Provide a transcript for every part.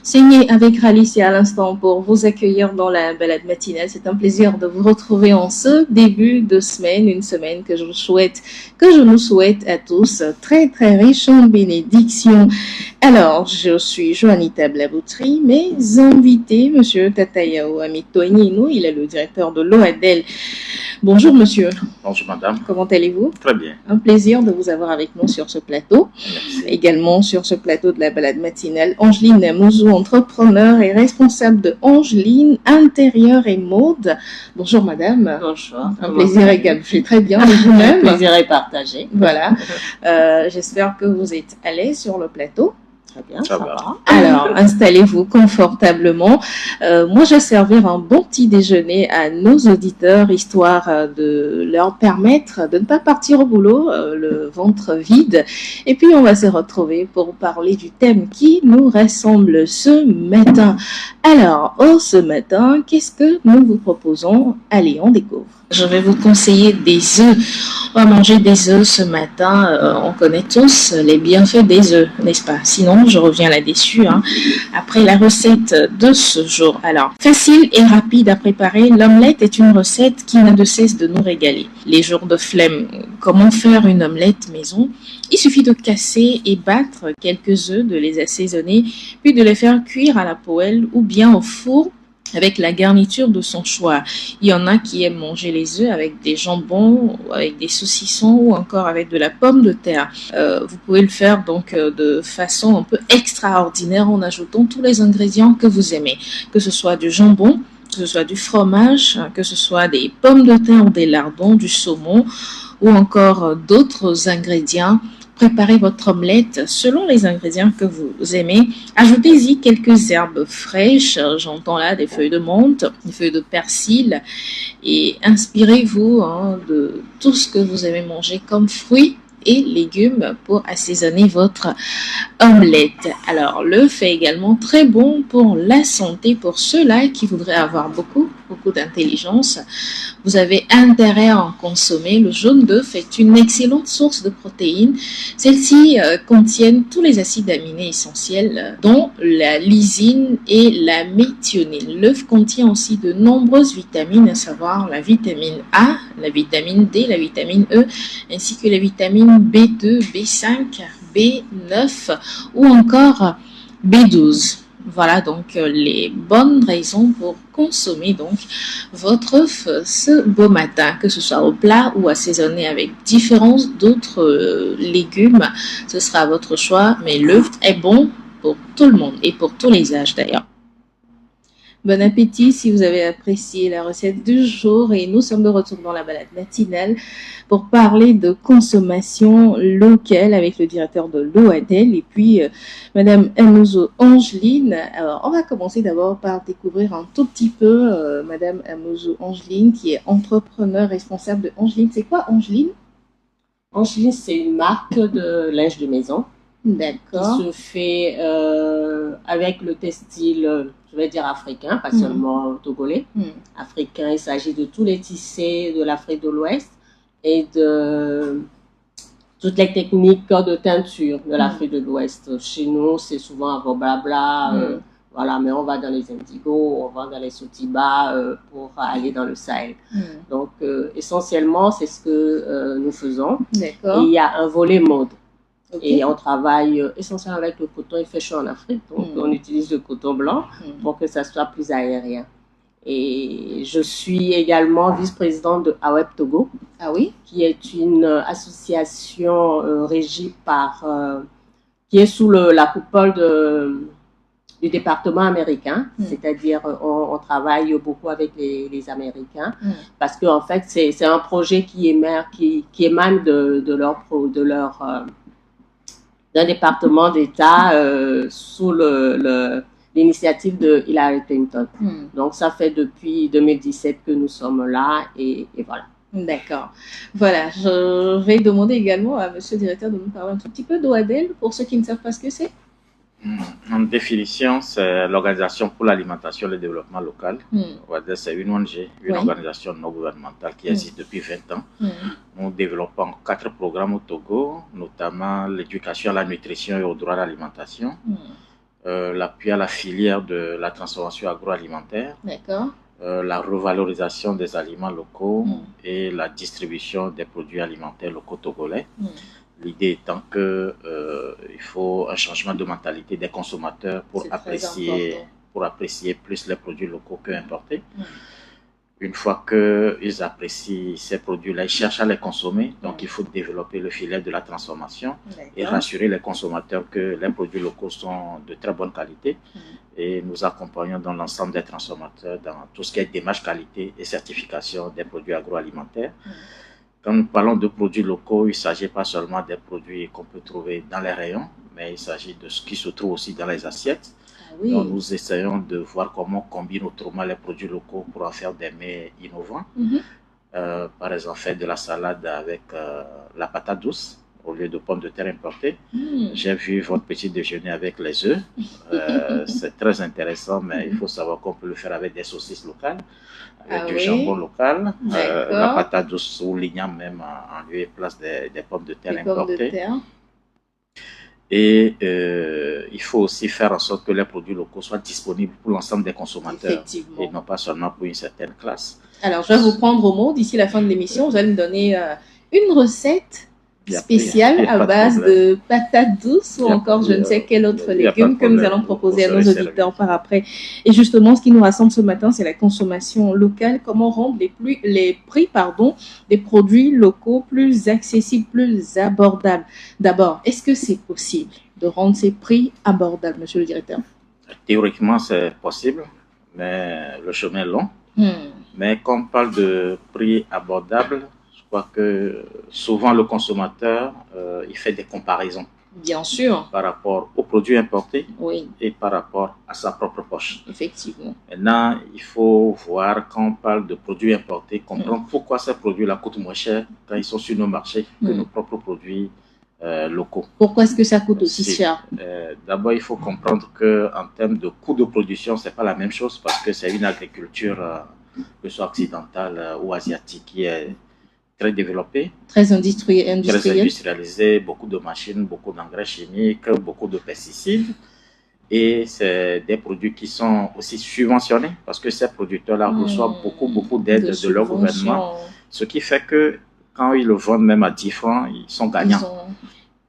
Signé avec Ralice à l'instant pour vous accueillir dans la balade matinale. C'est un plaisir de vous retrouver en ce début de semaine, une semaine que je nous souhaite à tous très très riche en bénédictions. Alors, je suis Joanita Blaboutri, mes invités, Monsieur Tatayao Amitoinino, il est le directeur de l'OADEL. Bonjour monsieur. Bonjour madame. Comment allez-vous? Très bien. Un plaisir de vous avoir avec nous sur ce plateau. Merci. Également sur ce plateau de la balade matinale, Angeline Mouzou, entrepreneur et responsable de Angeline Intérieur et Mode. Bonjour madame. Bonjour. Un plaisir également. Je suis très bien et vous-même. Un plaisir est partagé. Voilà. J'espère que vous êtes à l'aise sur le plateau. Très bien, ça va. Alors, installez-vous confortablement. Moi, je vais servir un bon petit déjeuner à nos auditeurs, histoire de leur permettre de ne pas partir au boulot, le ventre vide. Et puis, on va se retrouver pour parler du thème qui nous rassemble ce matin. Alors, ce matin, qu'est-ce que nous vous proposons? Allez, on découvre. Je vais vous conseiller des œufs. On va manger des œufs ce matin. On connaît tous les bienfaits des œufs, n'est-ce pas? Sinon, je reviens là-dessus. Après la recette de ce jour. Alors, facile et rapide à préparer, l'omelette est une recette qui n'a de cesse de nous régaler. Les jours de flemme, comment faire une omelette maison? Il suffit de casser et battre quelques œufs, de les assaisonner, puis de les faire cuire à la poêle ou bien au four avec la garniture de son choix. Il y en a qui aiment manger les œufs avec des jambons, avec des saucissons ou encore avec de la pomme de terre. Vous pouvez le faire donc de façon un peu extraordinaire en ajoutant tous les ingrédients que vous aimez, que ce soit du jambon, que ce soit du fromage, que ce soit des pommes de terre ou des lardons, du saumon ou encore d'autres ingrédients. Préparez votre omelette selon les ingrédients que vous aimez. Ajoutez-y quelques herbes fraîches, j'entends là des feuilles de menthe, des feuilles de persil, et inspirez-vous de tout ce que vous aimez manger comme fruits et légumes pour assaisonner votre omelette. Alors, l'œuf est également très bon pour la santé, pour ceux-là qui voudraient avoir beaucoup d'intelligence. Vous avez intérêt à en consommer. Le jaune d'œuf est une excellente source de protéines. Celles-ci contiennent tous les acides aminés essentiels, dont la lysine et la méthionine. L'œuf contient aussi de nombreuses vitamines, à savoir la vitamine A, la vitamine D, la vitamine E, ainsi que les vitamines B2, B5, B9 ou encore B12. Voilà donc les bonnes raisons pour consommer donc votre œuf ce beau matin, que ce soit au plat ou assaisonné avec différents d'autres légumes. Ce sera votre choix, mais l'œuf est bon pour tout le monde et pour tous les âges d'ailleurs. Bon appétit si vous avez apprécié la recette du jour, et nous sommes de retour dans la balade matinale pour parler de consommation locale avec le directeur de l'OADEL et puis Madame Amouzo Angeline. Alors on va commencer d'abord par découvrir un tout petit peu Madame Amouzo Angeline, qui est entrepreneur responsable de Angeline. C'est quoi Angeline? Angeline, c'est une marque de linge de maison. D'accord. Qui se fait avec le textile, je vais dire africain, pas seulement togolais. Africain, il s'agit de tous les tissés de l'Afrique de l'Ouest et de toutes les techniques de teinture de l'Afrique de l'Ouest. Chez nous, c'est souvent un blabla, voilà, mais on va dans les indigos, on va dans les sotiba pour aller dans le Sahel. Donc, essentiellement, c'est ce que nous faisons. D'accord. Et il y a un volet mode. Okay. Et on travaille essentiellement avec le coton. Il fait chaud en Afrique, donc on utilise le coton blanc pour que ça soit plus aérien. Et je suis également vice-présidente de AWEB Togo, qui est une association régie par, qui est sous la coupole du département américain, c'est-à-dire on travaille beaucoup avec les Américains, parce qu'en fait c'est un projet qui émane d'un département d'État sous l'initiative de Hillary Clinton. Donc, ça fait depuis 2017 que nous sommes là et voilà. D'accord. Voilà, je vais demander également à monsieur le directeur de nous parler un tout petit peu d'OADEL pour ceux qui ne savent pas ce que c'est. En définition, c'est l'Organisation pour l'alimentation et le développement local. OADEL, c'est une ONG, une organisation non gouvernementale qui existe depuis 20 ans. Nous développons 4 programmes au Togo, notamment l'éducation à la nutrition et au droit à l'alimentation, l'appui à la filière de la transformation agroalimentaire, la revalorisation des aliments locaux et la distribution des produits alimentaires locaux togolais. L'idée étant qu'il faut un changement de mentalité des consommateurs pour apprécier plus les produits locaux que importés. Une fois qu'ils apprécient ces produits-là, ils cherchent à les consommer. Donc, il faut développer le filet de la transformation et rassurer les consommateurs que les produits locaux sont de très bonne qualité. Et nous accompagnons dans l'ensemble des transformateurs dans tout ce qui est démarche qualité et certification des produits agroalimentaires. Quand nous parlons de produits locaux, il ne s'agit pas seulement des produits qu'on peut trouver dans les rayons, mais il s'agit de ce qui se trouve aussi dans les assiettes. Donc, nous essayons de voir comment on combine autrement les produits locaux pour en faire des mets innovants. Par exemple, faire de la salade avec la patate douce au lieu de pommes de terre importées. J'ai vu votre petit déjeuner avec les œufs. C'est très intéressant, mais il faut savoir qu'on peut le faire avec des saucisses locales, avec du jambon local, la patate douce ou l'igname même en lieu et place des pommes de terre importées. Et il faut aussi faire en sorte que les produits locaux soient disponibles pour l'ensemble des consommateurs et non pas seulement pour une certaine classe. Alors, je vais vous prendre au mot. D'ici la fin de l'émission, vous allez me donner une recette spéciale à base de patates douces ou encore je ne sais quel autre légume que nous allons proposer à nos auditeurs par après. Et justement, ce qui nous rassemble ce matin, c'est la consommation locale. Comment rendre les prix des produits locaux plus accessibles, plus abordables. D'abord, est-ce que c'est possible de rendre ces prix abordables, monsieur le directeur? Théoriquement, c'est possible, mais le chemin est long. Mais quand on parle de prix abordables, je crois que souvent le consommateur, il fait des comparaisons. Bien sûr. Par rapport aux produits importés et par rapport à sa propre poche. Effectivement. Maintenant, il faut voir, quand on parle de produits importés, comprendre pourquoi ces produits-là coûtent moins cher quand ils sont sur nos marchés que nos propres produits locaux. Pourquoi est-ce que ça coûte aussi cher? D'abord, il faut comprendre qu'en termes de coût de production, ce n'est pas la même chose parce que c'est une agriculture, que ce soit occidentale ou asiatique, qui est très développée, très industrialisée, beaucoup de machines, beaucoup d'engrais chimiques, beaucoup de pesticides. Et c'est des produits qui sont aussi subventionnés parce que ces producteurs-là reçoivent beaucoup d'aide de leur gouvernement. Ce qui fait que quand ils le vendent même à 10 francs, ils sont gagnants.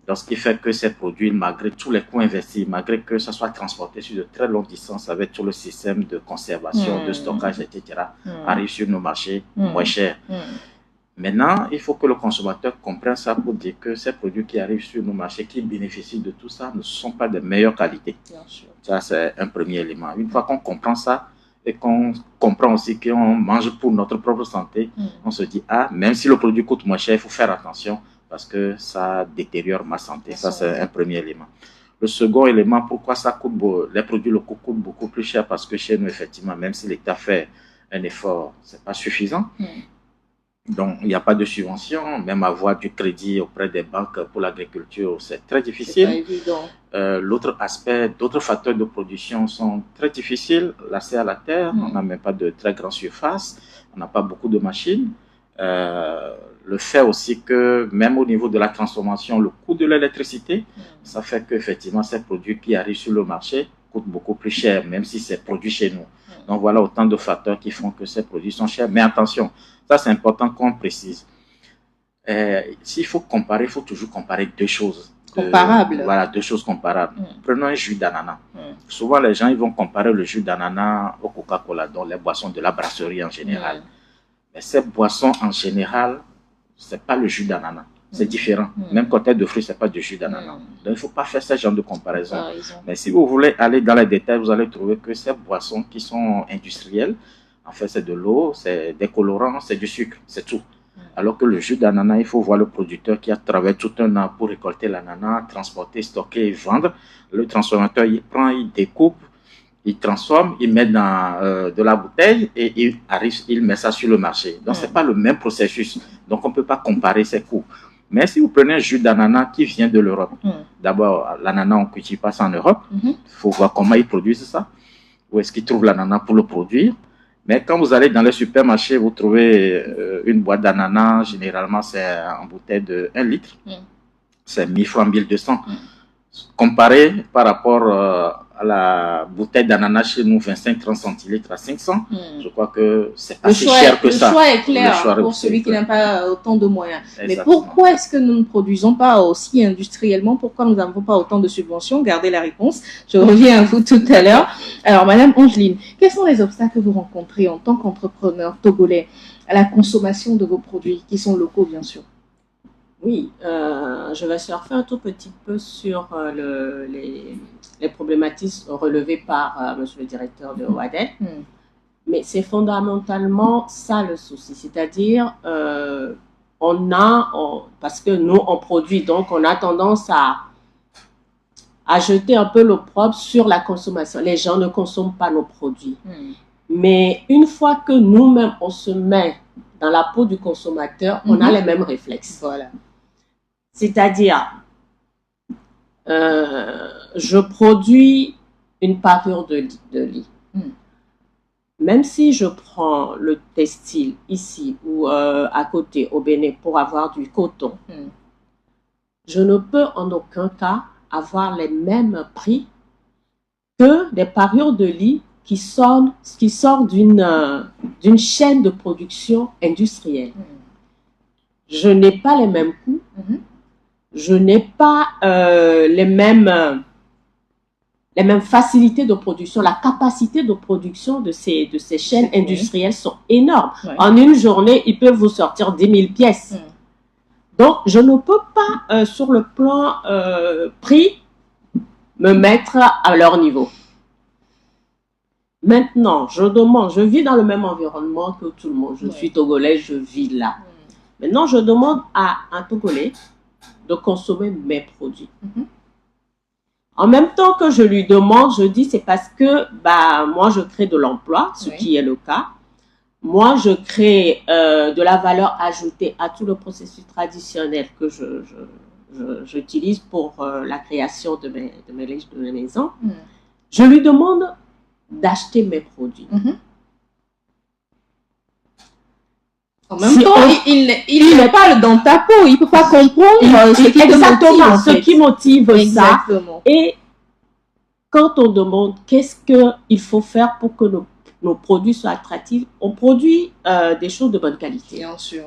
Donc, ce qui fait que ces produits, malgré tous les coûts investis, malgré que ça soit transporté sur de très longues distances avec tout le système de conservation, de stockage, etc., arrivent sur nos marchés moins chers. Maintenant, il faut que le consommateur comprenne ça pour dire que ces produits qui arrivent sur nos marchés, qui bénéficient de tout ça, ne sont pas de meilleure qualité. Bien sûr. Ça, c'est un premier élément. Une fois qu'on comprend ça et qu'on comprend aussi qu'on mange pour notre propre santé, on se dit, même si le produit coûte moins cher, il faut faire attention parce que ça détériore ma santé. Ça, c'est un premier élément. Le second élément, pourquoi ça coûte les produits locaux coûtent beaucoup plus cher, parce que chez nous, effectivement, même si l'État fait un effort, ce n'est pas suffisant. Donc, il n'y a pas de subvention, même avoir du crédit auprès des banques pour l'agriculture, c'est très difficile. C'est pas évident. L'autre aspect, d'autres facteurs de production sont très difficiles. L'accès à la terre, on n'a même pas de très grande surface, on n'a pas beaucoup de machines. Le fait aussi que, même au niveau de la transformation, le coût de l'électricité, ça fait qu'effectivement, ces produits qui arrivent sur le marché coûtent beaucoup plus cher, même si c'est produit chez nous. Donc, voilà autant de facteurs qui font que ces produits sont chers. Mais attention, ça, c'est important qu'on précise. S'il faut comparer, il faut toujours comparer deux choses. Comparables. Voilà, deux choses comparables. Prenons un jus d'ananas. Souvent, les gens ils vont comparer le jus d'ananas au Coca-Cola, donc les boissons de la brasserie en général. Mais ces boissons, en général, ce n'est pas le jus d'ananas. C'est différent. Même côté de fruits, ce n'est pas du jus d'ananas. Donc, il ne faut pas faire ce genre de comparaison. Mais si vous voulez aller dans les détails, vous allez trouver que ces boissons qui sont industrielles, en fait, c'est de l'eau, c'est des colorants, c'est du sucre, c'est tout. Alors que le jus d'ananas, il faut voir le producteur qui a travaillé tout un an pour récolter l'ananas, transporter, stocker et vendre. Le transformateur, il prend, il découpe, il transforme, il met dans de la bouteille et il met ça sur le marché. Donc, ce n'est pas le même processus. Donc, on ne peut pas comparer ces coûts. Mais si vous prenez un jus d'ananas qui vient de l'Europe, d'abord, l'ananas, on ne cultive pas ça en Europe. Il faut voir comment ils produisent ça. Où est-ce qu'ils trouvent l'ananas pour le produire. Mais quand vous allez dans les supermarchés, vous trouvez une boîte d'ananas, généralement c'est en bouteille de 1 litre. C'est 1000 francs, 1200. Comparé par rapport la bouteille d'ananas chez nous, 25-30 centilitres à 500. Je crois que c'est pas si cher que ça. Le choix est clair pour celui qui n'a pas autant de moyens. Exactement. Mais pourquoi est-ce que nous ne produisons pas aussi industriellement? Pourquoi nous n'avons pas autant de subventions? Gardez la réponse. Je reviens à vous tout à l'heure. Alors, Madame Angeline, quels sont les obstacles que vous rencontrez en tant qu'entrepreneur togolais à la consommation de vos produits, qui sont locaux, bien sûr? Oui, je vais surfer un tout petit peu sur les problématiques relevées par monsieur le directeur de OADEL. Mais c'est fondamentalement ça le souci, c'est-à-dire parce que nous on produit, donc on a tendance à jeter un peu l'opprobre sur la consommation. Les gens ne consomment pas nos produits. Mais une fois que nous-mêmes on se met dans la peau du consommateur, on a les mêmes réflexes. Voilà. C'est-à-dire, je produis une parure de lit. Même si je prends le textile ici ou à côté au Bénin pour avoir du coton, je ne peux en aucun cas avoir les mêmes prix que des parures de lit qui sortent d'une chaîne de production industrielle. Je n'ai pas les mêmes coûts. Je n'ai pas les mêmes facilités de production. La capacité de production de ces chaînes industrielles sont énormes. En une journée, ils peuvent vous sortir 10 000 pièces. Donc, je ne peux pas, sur le plan prix, me mettre à leur niveau. Maintenant, je vis dans le même environnement que tout le monde. Je suis togolais, je vis là. Maintenant, je demande à un Togolais de consommer mes produits. En même temps que je lui demande, je dis c'est parce que moi je crée de l'emploi, ce qui est le cas. Moi je crée de la valeur ajoutée à tout le processus traditionnel que j'utilise pour la création de mes maisons. Je lui demande d'acheter mes produits. En même temps, il n'est pas dans ta peau, il ne peut pas comprendre ce qui motive ça. Et quand on demande qu'est-ce qu'il faut faire pour que nos produits soient attractifs, on produit des choses de bonne qualité. Bien sûr.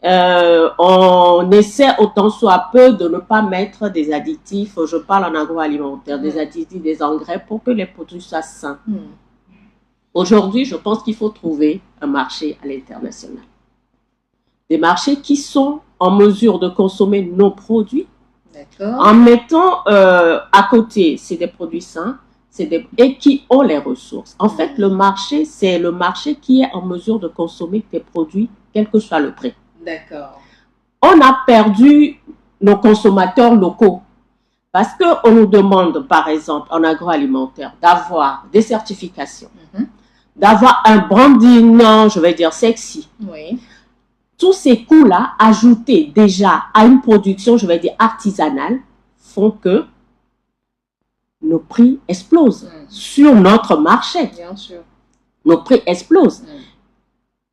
On essaie autant soit peu de ne pas mettre des additifs, je parle en agroalimentaire, des additifs, des engrais pour que les produits soient sains. Aujourd'hui, je pense qu'il faut trouver un marché à l'international. Des marchés qui sont en mesure de consommer nos produits en mettant à côté, c'est des produits sains et qui ont les ressources. En fait, le marché, c'est le marché qui est en mesure de consommer tes produits, quel que soit le prix. D'accord. On a perdu nos consommateurs locaux parce qu'on nous demande, par exemple, en agroalimentaire, d'avoir des certifications, d'avoir un branding, je vais dire sexy. Oui. Tous ces coûts-là, ajoutés déjà à une production, je vais dire artisanale, font que nos prix explosent sur notre marché. Bien sûr. Nos prix explosent.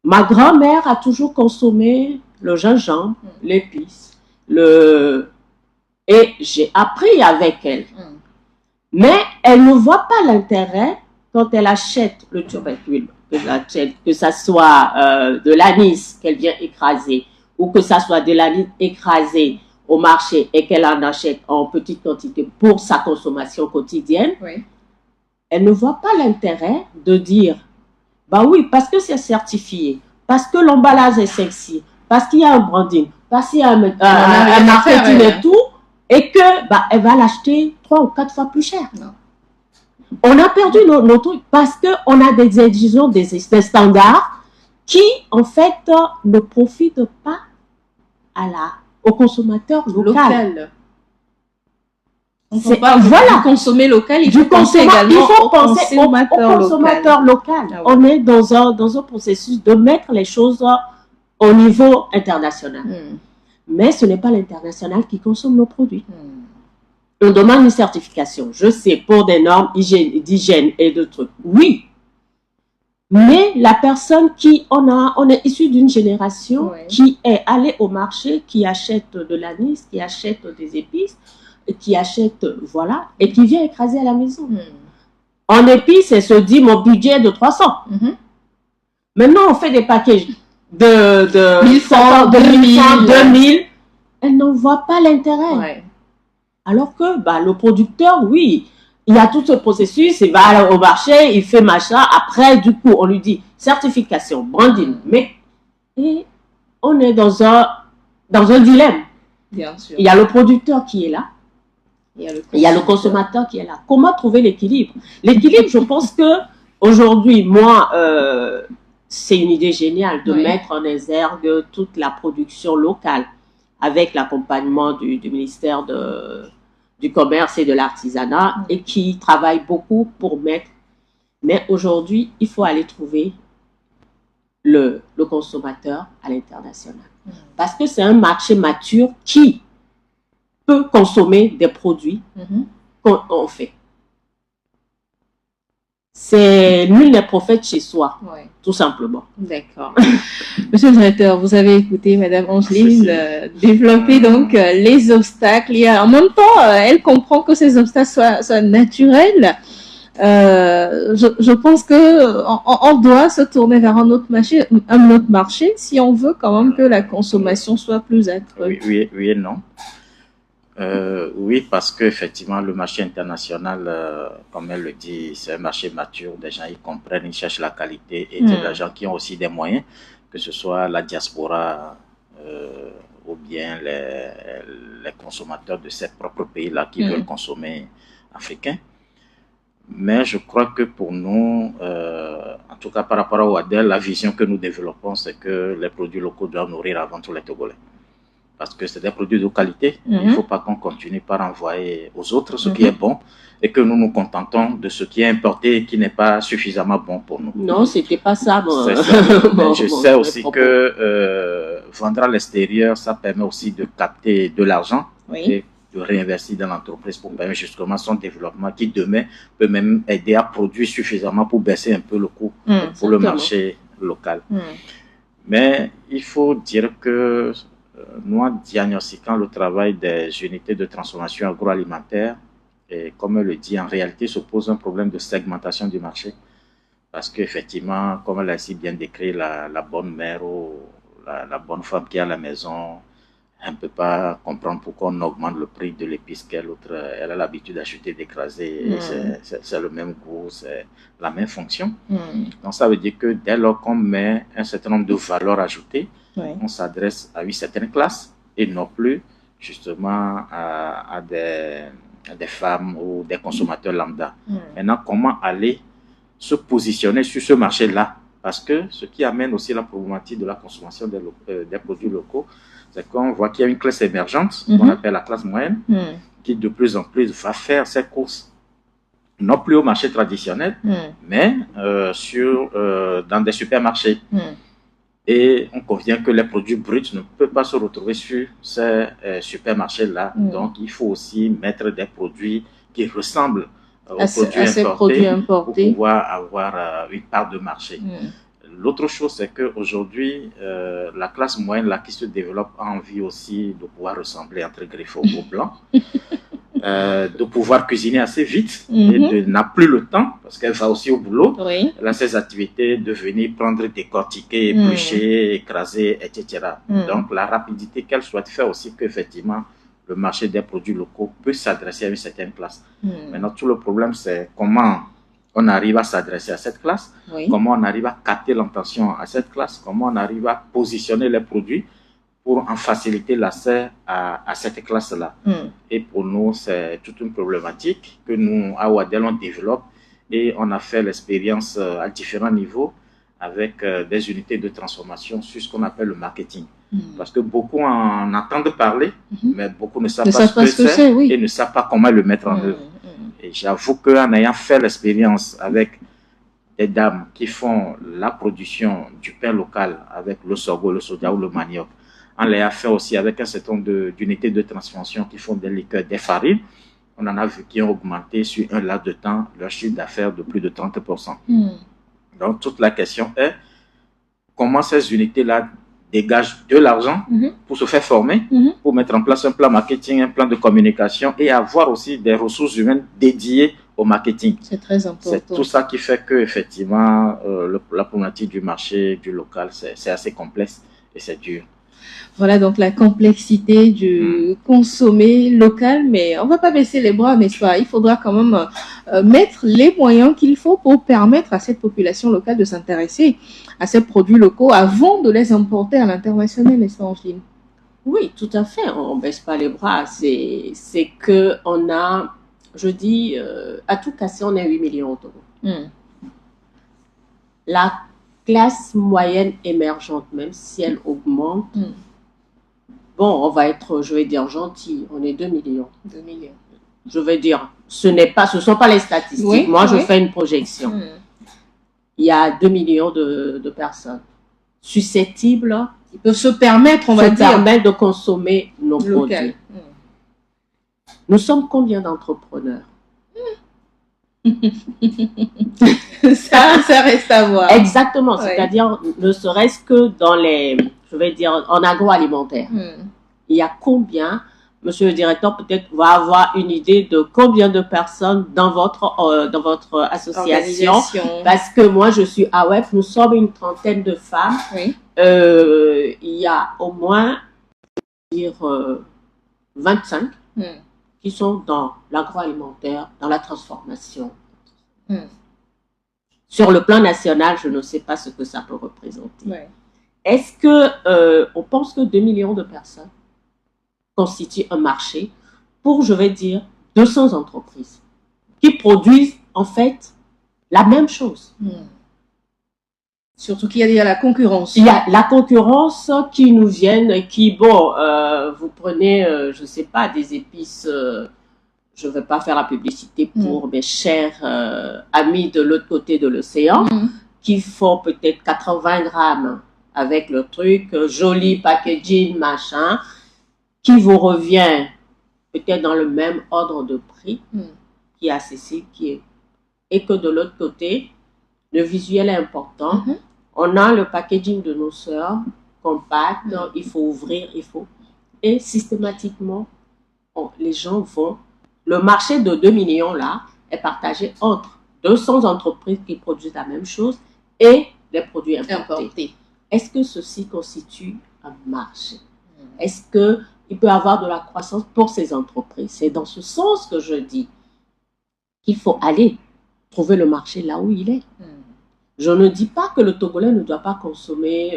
Ma grand-mère a toujours consommé le gingembre, l'épice, et j'ai appris avec elle. Mais elle ne voit pas l'intérêt quand elle achète le tubercule, que ça soit de l'anis qu'elle vient écraser ou que ça soit de l'anis écrasé au marché et qu'elle en achète en petite quantité pour sa consommation quotidienne, elle ne voit pas l'intérêt de dire bah oui, parce que c'est certifié, parce que l'emballage est sexy, parce qu'il y a un branding, parce qu'il y a un marketing et tout, et que elle va l'acheter 3 ou 4 fois plus cher. Non. On a perdu nos trucs parce qu'on a des exigences, des standards qui, en fait, ne profitent pas au consommateur local. On ne peut pas consommer local, il faut penser également au consommateur local. Ah, ouais. On est dans un processus de mettre les choses au niveau international. Mais ce n'est pas l'international qui consomme nos produits. On demande une certification, je sais, pour des normes d'hygiène et de trucs. Oui. Mais la personne on est issu d'une génération qui est allée au marché, qui achète de l'anis, qui achète des épices, qui achète, voilà, et qui vient écraser à la maison. En épices, elle se dit, mon budget est de 300. Maintenant, on fait des packages de 1000 francs, 2000. Elle n'en voit pas l'intérêt. Ouais. Alors que le producteur, oui, il y a tout ce processus, il va au marché, il fait machin. Après, du coup, on lui dit certification, branding. Mais on est dans un dilemme. Bien sûr. Il y a le producteur qui est là. Il y a le consommateur qui est là. Comment trouver l'équilibre? L'équilibre, je pense que aujourd'hui, moi, c'est une idée géniale de mettre en exergue toute la production locale avec l'accompagnement du ministère du Commerce et de l'Artisanat et qui travaille beaucoup pour mettre. Mais aujourd'hui, il faut aller trouver le consommateur à l'international. Parce que c'est un marché mature qui peut consommer des produits qu'on fait. C'est nul n'est prophète chez soi, tout simplement. D'accord. Monsieur le directeur, vous avez écouté Madame Angeline développer donc les obstacles. Et en même temps, elle comprend que ces obstacles soient naturels. Je pense que on doit se tourner vers un autre marché si on veut quand même que la consommation soit plus accrue. Oui et non. Oui, parce qu'effectivement, le marché international, comme elle le dit, c'est un marché mature. Des gens, ils comprennent, ils cherchent la qualité. Et des gens qui ont aussi des moyens, que ce soit la diaspora ou bien les consommateurs de ces propres pays-là qui veulent consommer africain. Mais je crois que pour nous, en tout cas par rapport au ADEL, la vision que nous développons, c'est que les produits locaux doivent nourrir avant tout les Togolais. Parce que c'est des produits de qualité. Il ne faut pas qu'on continue par envoyer aux autres ce qui est bon et que nous nous contentons de ce qui est importé et qui n'est pas suffisamment bon pour nous. Non, c'était pas ça. Je sais aussi que vendre à l'extérieur, ça permet aussi de capter de l'argent et de réinvestir dans l'entreprise pour permettre justement son développement qui demain peut même aider à produire suffisamment pour baisser un peu le coût pour le marché local. Mais il faut dire que nous, en diagnostiquant le travail des unités de transformation agroalimentaire, et comme elle le dit, en réalité se pose un problème de segmentation du marché. Parce qu'effectivement, comme elle a si bien décrit, la bonne mère ou la bonne femme qui est à la maison, elle ne peut pas comprendre pourquoi on augmente le prix de l'épice qu'elle autre. Elle a l'habitude d'acheter d'écraser, c'est le même goût, c'est la même fonction. Donc ça veut dire que dès lors qu'on met un certain nombre de valeurs ajoutées, on s'adresse à une certaine classe et non plus justement à des femmes ou des consommateurs lambda. Maintenant, comment aller se positionner sur ce marché-là? Parce que ce qui amène aussi la problématique de la consommation des produits locaux, c'est qu'on voit qu'il y a une classe émergente, qu'on appelle la classe moyenne, qui de plus en plus va faire ses courses, non plus au marché traditionnel, mais dans des supermarchés. Et on convient que les produits bruts ne peuvent pas se retrouver sur ces supermarchés-là. Donc, il faut aussi mettre des produits qui ressemblent aux produits importés pour pouvoir avoir une part de marché. L'autre chose, c'est qu'aujourd'hui, la classe moyenne là, qui se développe a envie aussi de pouvoir ressembler entre griffes au blanc, de pouvoir cuisiner assez vite et n'a plus le temps parce qu'elle va aussi au boulot. Elle a ses activités de venir prendre, décortiquer, éplucher, écraser, etc. Donc, la rapidité qu'elle souhaite faire aussi qu'effectivement, le marché des produits locaux peut s'adresser à une certaine classe. Maintenant, tout le problème, c'est comment on arrive à s'adresser à cette classe, comment on arrive à capter l'intention à cette classe, comment on arrive à positionner les produits pour en faciliter l'accès à cette classe-là. Et pour nous, c'est toute une problématique que nous, à Ouadel, on développe et on a fait l'expérience à différents niveaux avec des unités de transformation sur ce qu'on appelle le marketing. Parce que beaucoup en entendent parler, mais beaucoup ne savent pas ce que c'est et ne savent pas comment le mettre en œuvre. Et j'avoue qu'en ayant fait l'expérience avec des dames qui font la production du pain local avec le sorgho, le soja ou le manioc, on l'a fait aussi avec un certain nombre d'unités de transformation qui font des liqueurs, des farines, on en a vu qui ont augmenté sur un laps de temps leur chiffre d'affaires de plus de 30%. Donc toute la question est comment ces unités-là dégagent de l'argent pour se faire former, pour mettre en place un plan marketing, un plan de communication et avoir aussi des ressources humaines dédiées au marketing. C'est très important. C'est tout ça qui fait que effectivement la problématique du marché du local, c'est assez complexe et c'est dur. Voilà donc la complexité du consommer local, mais on va pas baisser les bras, n'est-ce pas? Il faudra quand même mettre les moyens qu'il faut pour permettre à cette population locale de s'intéresser à ces produits locaux avant de les importer à l'international, n'est-ce pas, Angeline? Oui, tout à fait. On ne baisse pas les bras. C'est que on a, je dis, à tout casser, on est 8 millions au Togo. La classe moyenne émergente, même si elle augmente, bon, on va être, je vais dire, gentil, on est 2 millions. 2 millions. Je vais dire, ce ne sont pas les statistiques. Oui, moi, je fais une projection. Il y a 2 millions de personnes susceptibles. Ils peuvent se permettre, de consommer nos produits. Nous sommes combien d'entrepreneurs? ça reste à voir. Exactement, c'est-à-dire ne serait-ce que dans les, je vais dire, en agroalimentaire. Il y a combien, monsieur le directeur peut-être va avoir une idée de combien de personnes dans votre association. Parce que moi, je suis AWEP, nous sommes une trentaine de femmes. Il y a au moins, je vais dire, 25 qui sont dans l'agroalimentaire, dans la transformation. Sur le plan national, je ne sais pas ce que ça peut représenter. Est-ce que on pense que 2 millions de personnes constituent un marché pour, je vais dire, 200 entreprises qui produisent en fait la même chose? Surtout qu'il y a la concurrence. Il y a la concurrence qui nous viennent et qui, bon, vous prenez, je ne sais pas, des épices, je ne vais pas faire la publicité pour mes chers amis de l'autre côté de l'océan, qui font peut-être 80 grammes avec le truc, joli packaging, machin, qui vous revient peut-être dans le même ordre de prix, qui est accessible, et que de l'autre côté, le visuel est important. On a le packaging de nos sœurs, compact, il faut ouvrir, et systématiquement, les gens vont. Le marché de 2 millions là est partagé entre 200 entreprises qui produisent la même chose et les produits importés. Est-ce que ceci constitue un marché? Est-ce qu'il peut y avoir de la croissance pour ces entreprises? C'est dans ce sens que je dis qu'il faut aller trouver le marché là où il est. Je ne dis pas que le Togolais ne doit pas consommer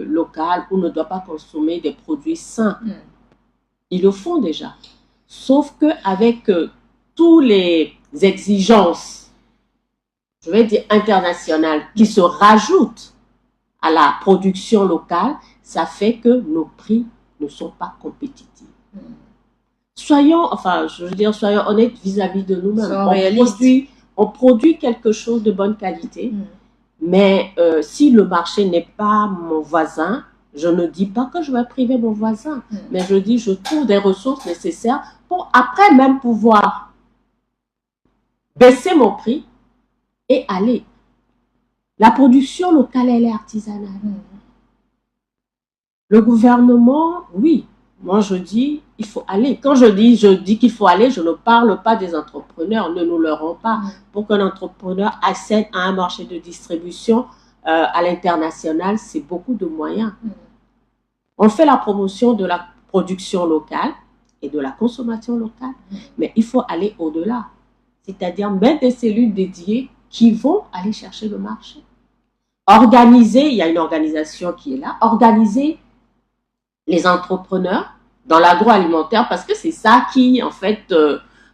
local ou ne doit pas consommer des produits sains. Ils le font déjà. Sauf qu'avec toutes les exigences, je vais dire internationales, qui se rajoutent à la production locale, ça fait que nos prix ne sont pas compétitifs. Soyons honnêtes vis-à-vis de nous-mêmes. On produit quelque chose de bonne qualité. Mais si le marché n'est pas mon voisin, je ne dis pas que je vais priver mon voisin, mais je dis je trouve des ressources nécessaires pour après même pouvoir baisser mon prix et aller. La production locale, elle est artisanale. Le gouvernement, oui, moi je dis il faut aller. Quand je dis qu'il faut aller, je ne parle pas des entrepreneurs, ne nous leurrons pas. Pour qu'un entrepreneur accède à un marché de distribution à l'international, c'est beaucoup de moyens. On fait la promotion de la production locale et de la consommation locale, mais il faut aller au-delà. C'est-à-dire mettre des cellules dédiées qui vont aller chercher le marché. Organiser, il y a une organisation qui est là, organiser les entrepreneurs dans l'agroalimentaire, parce que c'est ça qui, en fait,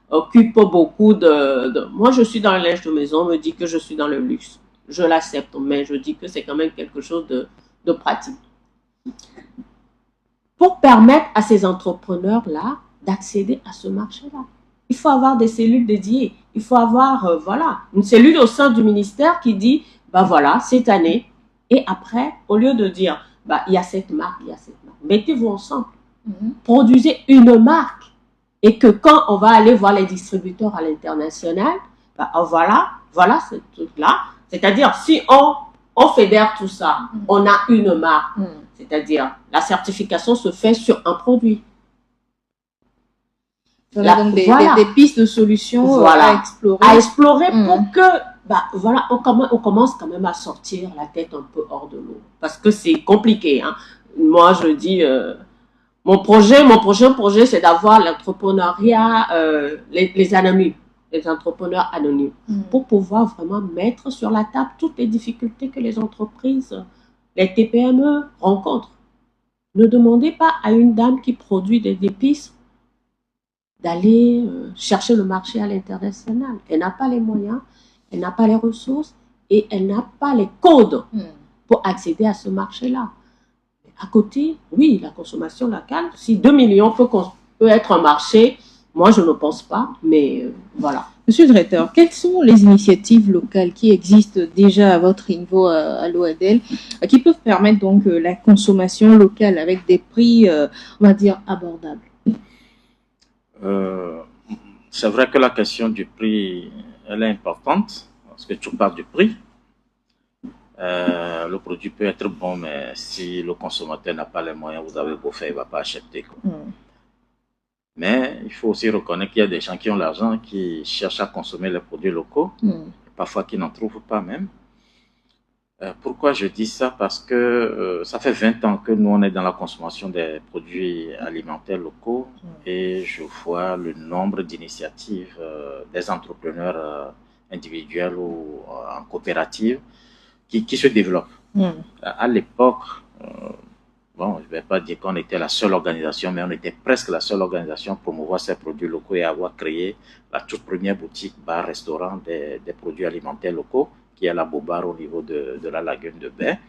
occupe beaucoup de... Moi, je suis dans le linge de maison, on me dit que je suis dans le luxe. Je l'accepte, mais je dis que c'est quand même quelque chose de pratique. Pour permettre à ces entrepreneurs-là d'accéder à ce marché-là, il faut avoir des cellules dédiées. Il faut avoir, une cellule au sein du ministère qui dit, voilà, cette année, et après, au lieu de dire, il y a cette marque, mettez-vous ensemble. Produisez une marque et que quand on va aller voir les distributeurs à l'international, voilà ce truc-là. C'est-à-dire, si on fédère tout ça, on a une marque. C'est-à-dire, la certification se fait sur un produit. Donc des pistes de solutions à explorer. À explorer pour que, voilà, on commence quand même à sortir la tête un peu hors de l'eau. Parce que c'est compliqué, hein. Moi, je dis, mon prochain projet, c'est d'avoir l'entrepreneuriat, les anonymes, les entrepreneurs anonymes, pour pouvoir vraiment mettre sur la table toutes les difficultés que les entreprises, les TPME rencontrent. Ne demandez pas à une dame qui produit des épices d'aller chercher le marché à l'international. Elle n'a pas les moyens, elle n'a pas les ressources et elle n'a pas les codes pour accéder à ce marché-là. À côté, oui, la consommation locale, si 2 millions peut être un marché, moi je ne pense pas, mais voilà. Monsieur le directeur, quelles sont les initiatives locales qui existent déjà à votre niveau à l'OADEL, qui peuvent permettre donc la consommation locale avec des prix, on va dire, abordables? C'est vrai que la question du prix, elle est importante, parce que tu parles du prix. Le produit peut être bon, mais si le consommateur n'a pas les moyens, vous avez beau faire, il ne va pas acheter. Mais il faut aussi reconnaître qu'il y a des gens qui ont l'argent, qui cherchent à consommer les produits locaux, parfois qui n'en trouvent pas même. Pourquoi je dis ça? Parce que ça fait 20 ans que nous, on est dans la consommation des produits alimentaires locaux et je vois le nombre d'initiatives des entrepreneurs individuels ou en coopérative qui se développent. À l'époque, bon, je ne vais pas dire qu'on était la seule organisation, mais on était presque la seule organisation pour promouvoir ces produits locaux et avoir créé la toute première boutique bar-restaurant des produits alimentaires locaux, qui est à la Bobar au niveau de la lagune de Baie.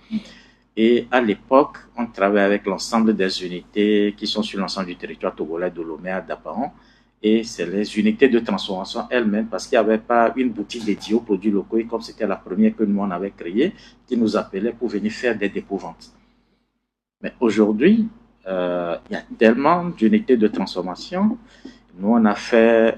Et à l'époque, on travaillait avec l'ensemble des unités qui sont sur l'ensemble du territoire togolais de Lomé à Dapaon. Et c'est les unités de transformation elles-mêmes, parce qu'il n'y avait pas une boutique dédiée aux produits locaux, et comme c'était la première que nous on avait créée, qui nous appelaient pour venir faire des dépôts-ventes. Mais aujourd'hui, il y a tellement d'unités de transformation. Nous, on a fait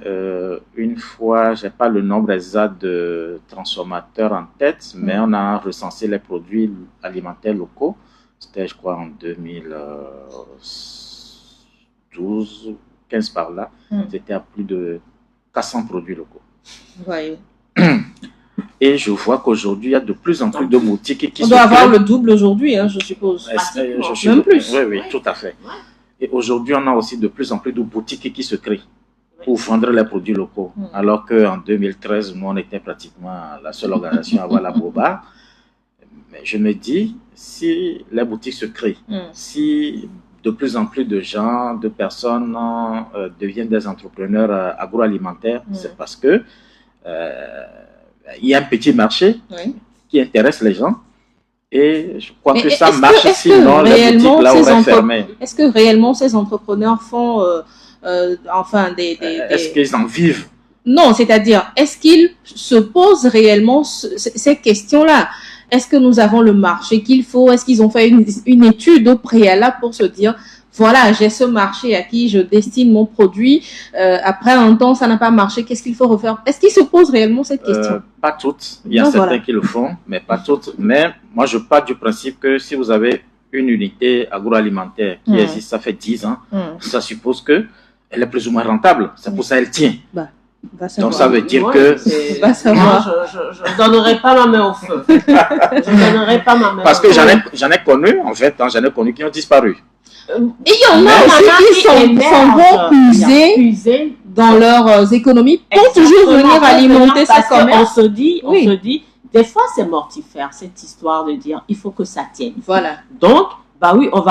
une fois, je n'ai pas le nombre exact de transformateurs en tête, mais on a recensé les produits alimentaires locaux. C'était, je crois, en 2012, 15 par là. C'était à plus de 400 produits locaux. Oui. Et je vois qu'aujourd'hui, il y a de plus en plus de boutiques qui on doit avoir le double aujourd'hui, hein, je suppose. Même plus. Oui, tout à fait. Et aujourd'hui, on a aussi de plus en plus de boutiques qui se créent pour vendre les produits locaux. Alors qu'en 2013, nous, on était pratiquement la seule organisation à avoir la Boba. Mais je me dis, si les boutiques se créent, si de plus en plus de gens, de personnes deviennent des entrepreneurs agroalimentaires, c'est parce que il y a un petit marché qui intéresse les gens. Et je crois que ça marche, sinon les boutiques là auraient fermé. Est-ce que réellement ces entrepreneurs font est-ce qu'ils en vivent? Non, c'est-à-dire, est-ce qu'ils se posent réellement ces questions-là? Est-ce que nous avons le marché qu'il faut? Est-ce qu'ils ont fait une étude au préalable pour se dire, voilà, j'ai ce marché à qui je destine mon produit. Après un temps, ça n'a pas marché. Qu'est-ce qu'il faut refaire? Est-ce qu'ils se posent réellement cette question? Pas toutes. Il y a certains qui le font, mais pas toutes. Mais moi, je pars du principe que si vous avez une unité agroalimentaire qui existe, ça fait 10 ans, ça suppose que elle est plus ou moins rentable. C'est pour ça qu'elle tient. Donc ça veut dire que... je ne donnerai pas ma main au feu. Parce que j'en ai connu, en fait, j'en ai connu qui ont disparu. Et il y en a aussi qui vont puiser dans leurs économies pour toujours venir alimenter ça commerce. On se dit, des fois c'est mortifère cette histoire de dire il faut que ça tienne. Voilà. Donc, oui, on